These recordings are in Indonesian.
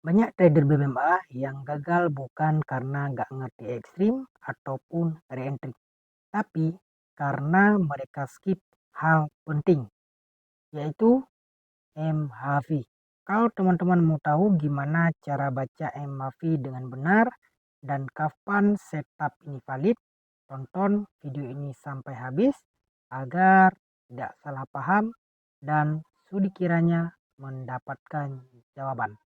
Banyak trader BBMA yang gagal bukan karena nggak ngerti ekstrim ataupun reentry, tapi karena mereka skip hal penting, yaitu MHV. Kalau teman-teman mau tahu gimana cara baca MHV dengan benar dan kapan setup ini valid, tonton video ini sampai habis agar tidak salah paham dan sudi kiranya mendapatkan jawaban.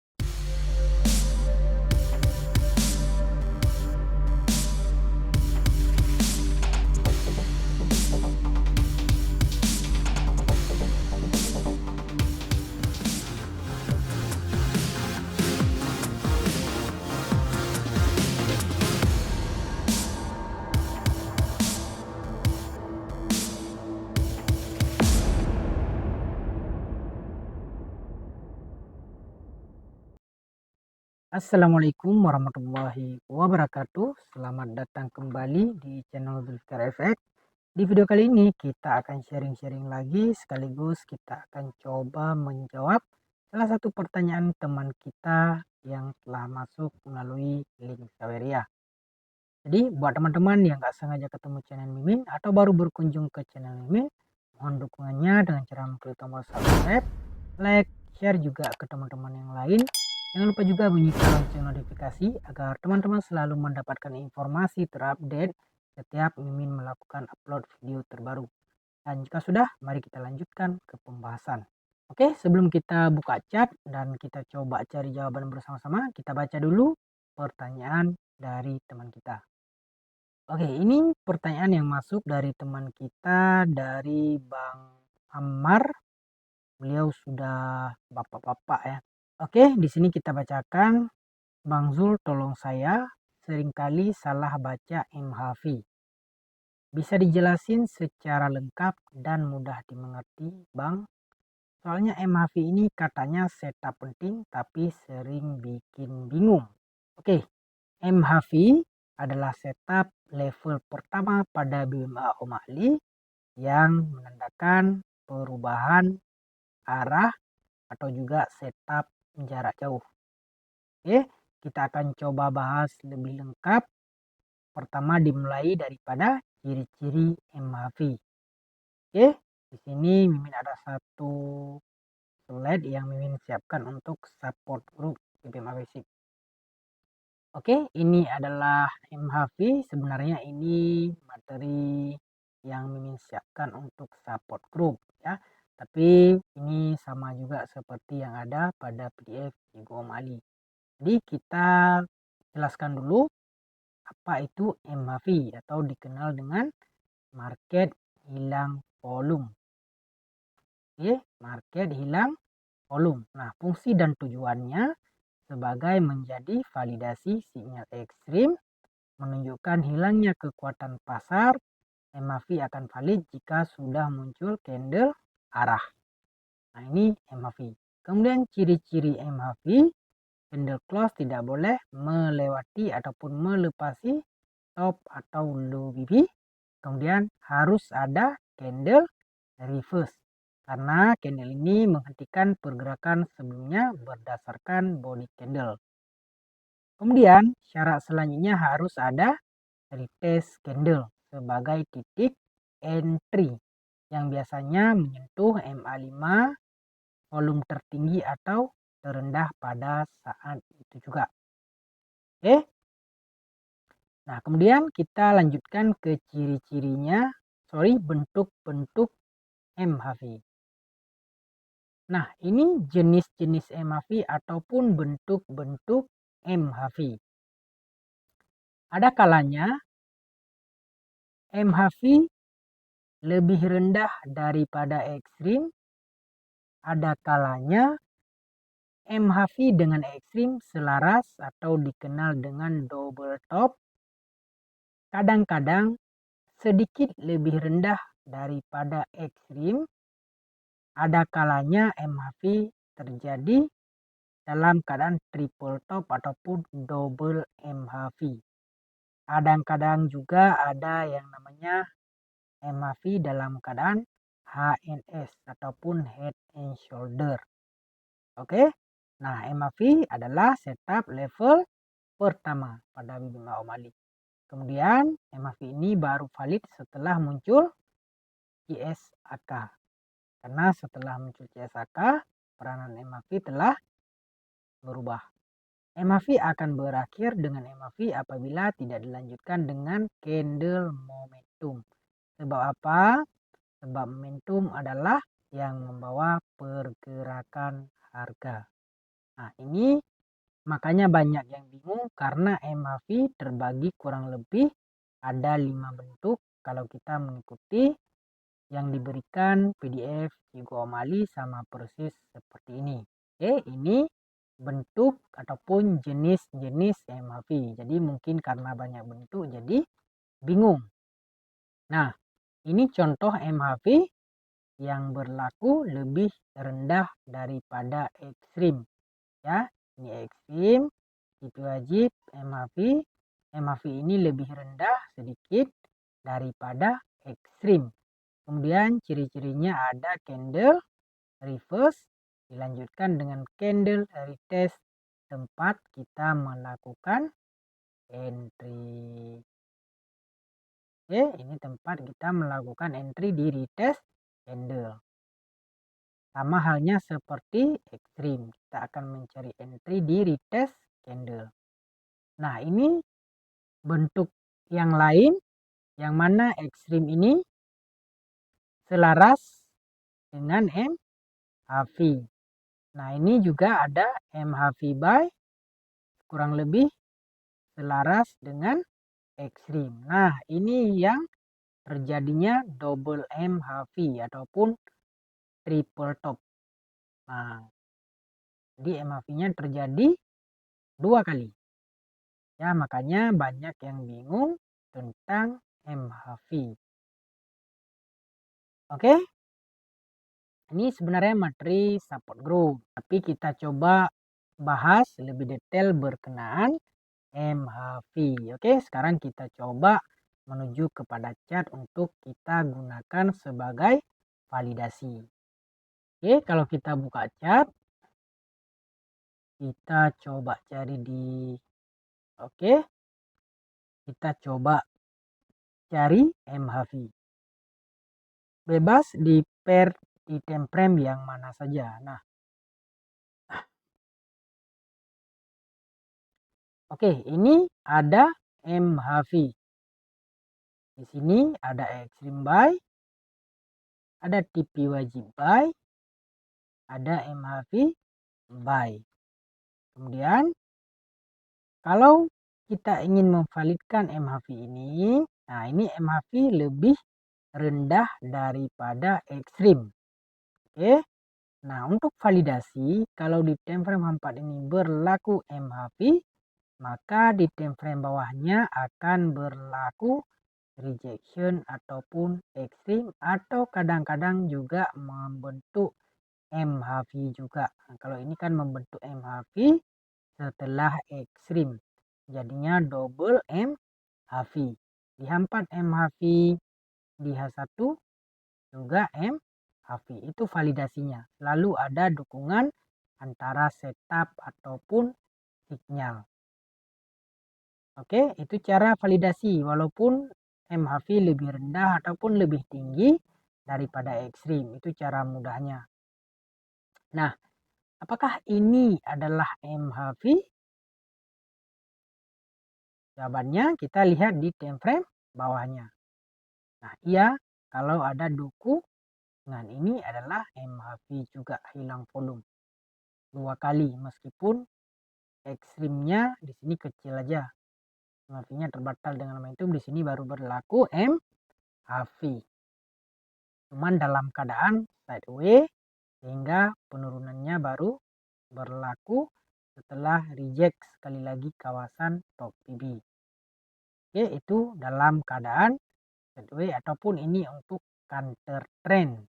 Assalamualaikum warahmatullahi wabarakatuh. Selamat datang kembali di channel Zulfikar FX. Di video kali ini kita akan sharing-sharing lagi, sekaligus kita akan coba menjawab salah satu pertanyaan teman kita yang telah masuk melalui link Saweria. Jadi buat teman-teman yang gak sengaja ketemu channel Mimin atau baru berkunjung ke channel Mimin, mohon dukungannya dengan cara mengklik tombol subscribe, like, share juga ke teman-teman yang lain. Jangan lupa juga bunyikan lonceng notifikasi agar teman-teman selalu mendapatkan informasi terupdate setiap Mimin melakukan upload video terbaru. Dan jika sudah, mari kita lanjutkan ke pembahasan. Oke, sebelum kita buka chat dan kita coba cari jawaban bersama-sama, kita baca dulu pertanyaan dari teman kita. Oke, ini pertanyaan yang masuk dari teman kita, dari Bang Ammar. Beliau sudah bapak-bapak ya. Oke, di sini kita bacakan. Bang Zul, tolong saya, seringkali salah baca MHV. Bisa dijelasin secara lengkap dan mudah dimengerti, Bang? Soalnya MHV ini katanya setup penting tapi sering bikin bingung. Oke, MHV adalah setup level pertama pada BMA O'Malley yang menandakan perubahan arah atau juga setup jarak jauh. Oke, kita akan coba bahas lebih lengkap. Pertama dimulai daripada ciri-ciri MHV. Oke, di sini Mimin ada satu slide yang Mimin siapkan untuk support group BBMA Basic. Oke, ini adalah MHV. Sebenarnya ini materi yang Mimin siapkan untuk support group ya. Tapi ini sama juga seperti yang ada pada PDF Igo O'Malley. Jadi kita jelaskan dulu apa itu MHV atau dikenal dengan market hilang volume. Oke, market hilang volume. Nah, fungsi dan tujuannya sebagai menjadi validasi sinyal ekstrim, menunjukkan hilangnya kekuatan pasar. MACD akan valid jika sudah muncul candle arah. Nah, ini MACD. Kemudian ciri-ciri MACD, candle close tidak boleh melewati ataupun melepasi top atau low BB. Kemudian harus ada candle reverse, karena candle ini menghentikan pergerakan sebelumnya berdasarkan body candle. Kemudian syarat selanjutnya harus ada retest candle sebagai titik entry yang biasanya menyentuh MA5 volume tertinggi atau terendah pada saat itu juga. Oke. Nah, kemudian kita lanjutkan ke ciri-cirinya, bentuk-bentuk MHV. Nah, ini jenis-jenis MHV ataupun bentuk-bentuk MHV. Ada kalanya MHV lebih rendah daripada ekstrim. Ada kalanya MHV dengan ekstrim selaras atau dikenal dengan double top. Kadang-kadang sedikit lebih rendah daripada ekstrim. Ada kalanya MHV terjadi dalam keadaan triple top ataupun double MHV. Kadang-kadang juga ada yang namanya MHV dalam keadaan HNS ataupun head and shoulder. Oke, Nah, MAV adalah setup level pertama pada Bima O'Malley. Kemudian MAV ini baru valid setelah muncul CSAK. Karena setelah muncul CSAK, peranan MAV telah berubah. MAV akan berakhir dengan MAV apabila tidak dilanjutkan dengan candle momentum. Sebab apa? Sebab momentum adalah yang membawa pergerakan harga. Nah, ini makanya banyak yang bingung karena MAV terbagi kurang lebih ada 5 bentuk kalau kita mengikuti yang diberikan PDF Cigo O'Malley sama persis seperti ini. Oke, ini bentuk ataupun jenis-jenis MAV. Jadi mungkin karena banyak bentuk jadi bingung. Nah, ini contoh MAV yang berlaku lebih rendah daripada ekstrim. Ya, ini ekstrim, itu wajib MAV. MAV ini lebih rendah sedikit daripada ekstrim. Kemudian ciri-cirinya ada candle reverse, dilanjutkan dengan candle retest, tempat kita melakukan entry. Oke, ini tempat kita melakukan entry di retest candle. Sama halnya seperti ekstrim, kita akan mencari entry di retest candle. Nah, ini bentuk yang lain, yang mana ekstrim ini selaras dengan MAV. Nah, ini juga ada MAV buy, kurang lebih selaras dengan ekstrim. Nah, ini yang terjadinya double MAV ataupun triple top. Nah, jadi MAV-nya terjadi 2 kali. Ya, makanya banyak yang bingung tentang MAV. Oke, ini sebenarnya materi support group, tapi kita coba bahas lebih detail berkenaan MAV. Oke, sekarang kita coba menuju kepada chart untuk kita gunakan sebagai validasi. Oke, kalau kita buka chart, kita coba cari di kita coba cari MAV. Bebas di pair di time frame yang mana saja. Nah, oke, ini ada MAV. Di sini ada extreme buy, ada TP wajib buy, ada MAV buy. Kemudian kalau kita ingin memvalidkan MAV ini, nah ini MAV lebih rendah daripada ekstrim. Oke. Nah, untuk validasi kalau di time frame 4 ini berlaku MAV, maka di time frame bawahnya akan berlaku rejection ataupun ekstrim atau kadang-kadang juga membentuk MAV juga. Nah, kalau ini kan membentuk MAV setelah ekstrim, jadinya double MAV. Di H4 MAV, di H1 juga MAV. Itu validasinya. Lalu ada dukungan antara setup ataupun signal. Oke, itu cara validasi walaupun MAV lebih rendah ataupun lebih tinggi daripada ekstrim. Itu cara mudahnya. Nah, apakah ini adalah MAV? Jawabannya kita lihat di time frame bawahnya. Nah, iya, kalau ada dukungan ini adalah MAV juga hilang volume 2 kali meskipun ekstrimnya di sini kecil aja. MAV-nya terbatal dengan momentum, di sini baru berlaku MAV. Cuman dalam keadaan sideways sehingga penurunannya baru berlaku setelah reject sekali lagi kawasan top PB. Oke, itu dalam keadaan sideways ataupun ini untuk counter trend.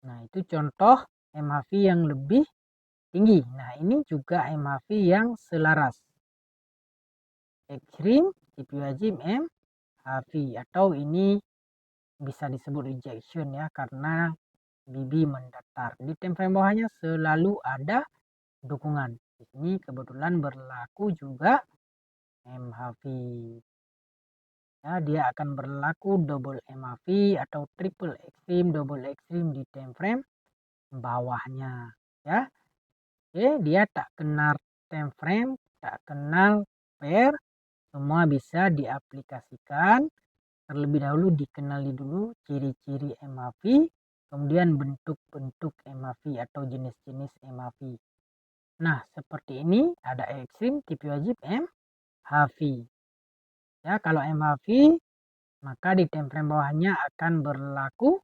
Nah, itu contoh MAV yang lebih tinggi. Nah, ini juga MAV yang selaras. Ekstrim, TP wajib MAV atau ini bisa disebut rejection ya karena BB mendatar. Di time frame bawahnya selalu ada dukungan. Di sini kebetulan berlaku juga MHV. Ya, dia akan berlaku double MHV atau triple extreme, double extreme di time frame bawahnya. Ya, oke, dia tak kenal time frame, tak kenal pair, semua bisa diaplikasikan. Terlebih dahulu dikenali dulu ciri-ciri MHV, kemudian bentuk-bentuk MHV atau jenis-jenis MHV. Nah, seperti ini ada ekstrim, TV wajib, MHV. Ya, kalau MHV maka di time frame bawahnya akan berlaku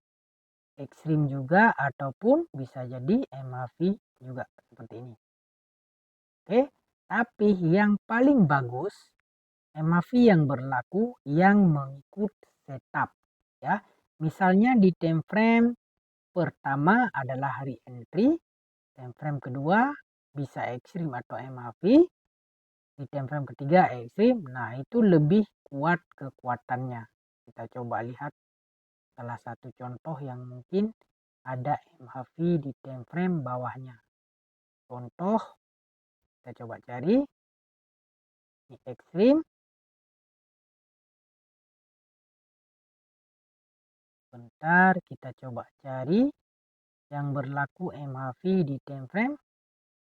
ekstrim juga ataupun bisa jadi MHV juga seperti ini. Oke, tapi yang paling bagus MHV yang berlaku yang mengikut setup ya. Misalnya di time frame pertama adalah hari entry, time frame kedua bisa ekstrim atau MHV, di time frame ketiga ekstrim. Nah, itu lebih kuat kekuatannya. Kita coba lihat salah satu contoh yang mungkin ada MHV di time frame bawahnya. Contoh, kita coba cari di ekstrim. Bentar, kita coba cari yang berlaku MHV di time frame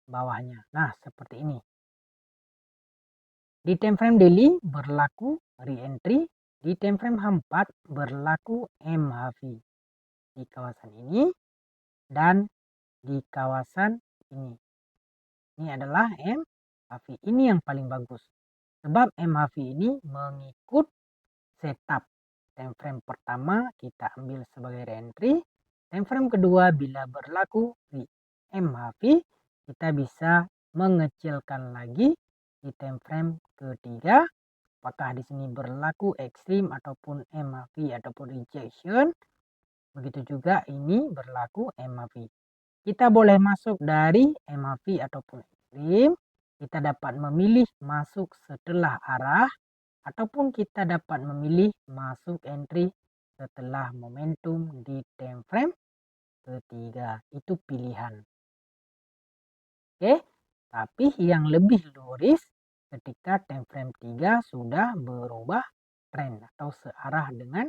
bawahnya. Nah, seperti ini. Di time frame daily berlaku re-entry, di time frame H4 berlaku MHV. Di kawasan ini dan di kawasan ini. Ini adalah MHV. Ini yang paling bagus. Sebab MHV ini mengikut setup. Time frame pertama kita ambil sebagai re-entry. Time frame kedua bila berlaku di MHV, kita bisa mengecilkan lagi di time frame ketiga. Apakah di sini berlaku ekstrim ataupun MHV ataupun rejection. Begitu juga ini berlaku MHV. Kita boleh masuk dari MHV ataupun ekstrim. Kita dapat memilih masuk setelah arah ataupun kita dapat memilih masuk entry setelah momentum di time frame ketiga. Itu pilihan. Oke, tapi yang lebih luris ketika time frame 3 sudah berubah tren atau searah dengan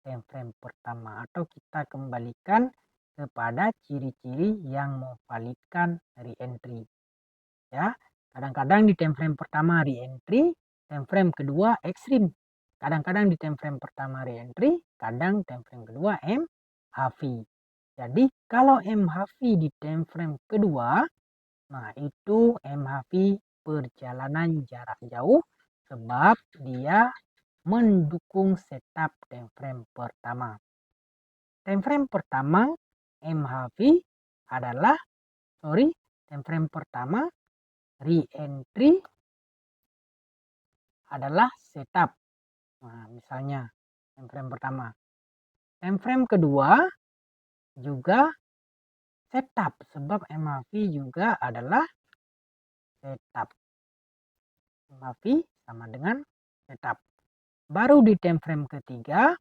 time frame pertama, atau kita kembalikan kepada ciri-ciri yang memvalidkan re-entry. Ya, kadang-kadang di time frame pertama re-entry, time frame kedua ekstrim. Kadang-kadang di time frame pertama re-entry, kadang time frame kedua MHV. Jadi kalau MHV di time frame kedua, nah itu MHV perjalanan jarak jauh sebab dia mendukung setup time frame pertama. Time frame pertama MHV adalah time frame pertama re-entry adalah setup. Nah, misalnya time frame pertama. Time frame kedua juga setup sebab MHV juga adalah setup. MHV sama dengan setup. Baru di time frame ketiga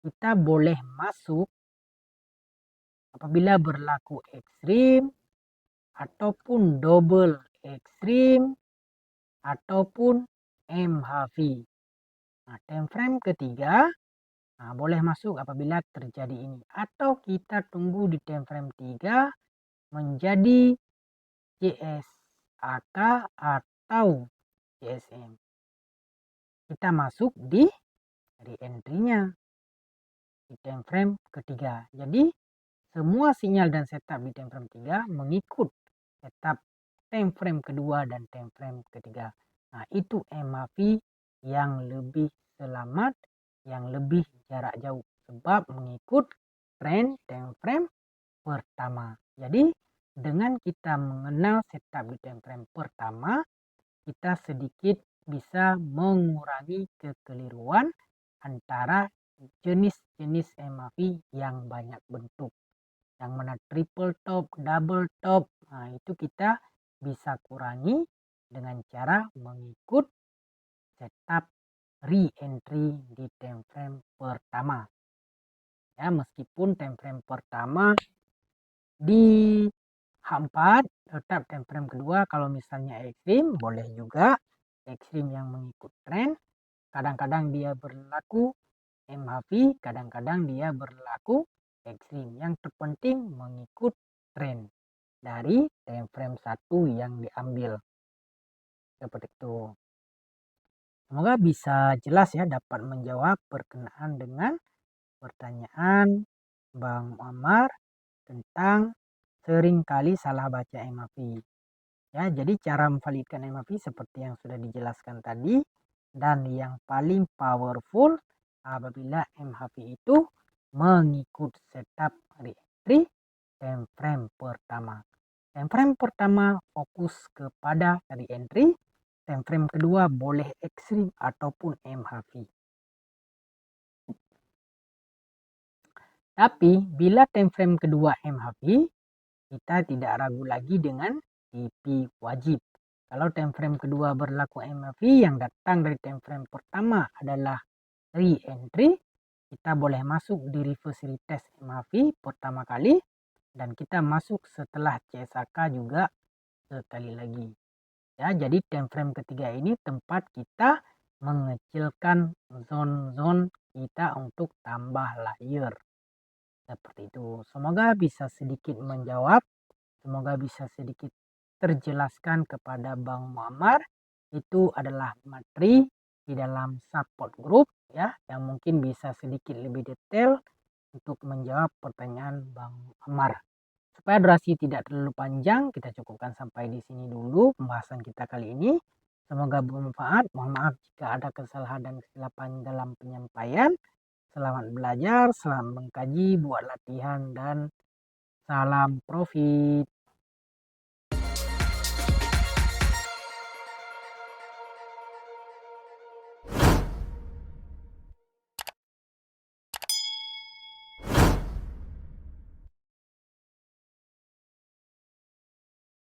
kita boleh masuk apabila berlaku ekstrim ataupun double ekstrim ataupun MHV. Nah, time frame ketiga boleh masuk apabila terjadi ini, atau kita tunggu di time frame 3 menjadi CSAK atau CSM. Kita masuk di re-entry-nya di time frame ketiga. Jadi semua sinyal dan setup di time frame 3 mengikut setup time frame kedua dan time frame ketiga. Nah, itu MHV yang lebih selamat, yang lebih jarak jauh sebab mengikut tren time frame pertama. Jadi dengan kita mengenal setup di time frame pertama, kita sedikit bisa mengurangi kekeliruan antara jenis-jenis MHV yang banyak bentuk. Yang mana triple top, double top, nah itu kita bisa kurangi dengan cara mengikut setup re-entry di time frame pertama. Ya, meskipun time frame pertama di H4 tetap time frame kedua kalau misalnya ekstrim, boleh juga ekstrim yang mengikut tren. Kadang-kadang dia berlaku MHV, kadang-kadang dia berlaku ekstrim. Yang terpenting mengikut tren dari time frame 1 yang diambil. Seperti itu. Semoga bisa jelas ya, dapat menjawab berkenaan dengan pertanyaan Bang Muammar tentang seringkali salah baca MHV. Ya, jadi cara memvalidkan MHV seperti yang sudah dijelaskan tadi, dan yang paling powerful apabila MHV itu mengikut setup re-entry time frame pertama. Time frame pertama fokus kepada re-entry, time frame kedua boleh ekstrim ataupun MHV. Tapi bila time frame kedua MHV, kita tidak ragu lagi dengan TP wajib. Kalau time frame kedua berlaku MHV, yang datang dari time frame pertama adalah re-entry, kita boleh masuk di reverse retest MHV pertama kali, dan kita masuk setelah CSAK juga sekali lagi. Ya, jadi time frame ketiga ini tempat kita mengecilkan zone-zone kita untuk tambah layer. Seperti itu. Semoga bisa sedikit menjawab, semoga bisa sedikit terjelaskan kepada Bang Muammar. Itu adalah materi di dalam support group ya, yang mungkin bisa sedikit lebih detail untuk menjawab pertanyaan Bang Muammar. Supaya durasi tidak terlalu panjang, kita cukupkan sampai di sini dulu pembahasan kita kali ini. Semoga bermanfaat. Mohon maaf jika ada kesalahan dan kesilapan dalam penyampaian. Selamat belajar, selamat mengkaji, buat latihan, dan salam profit.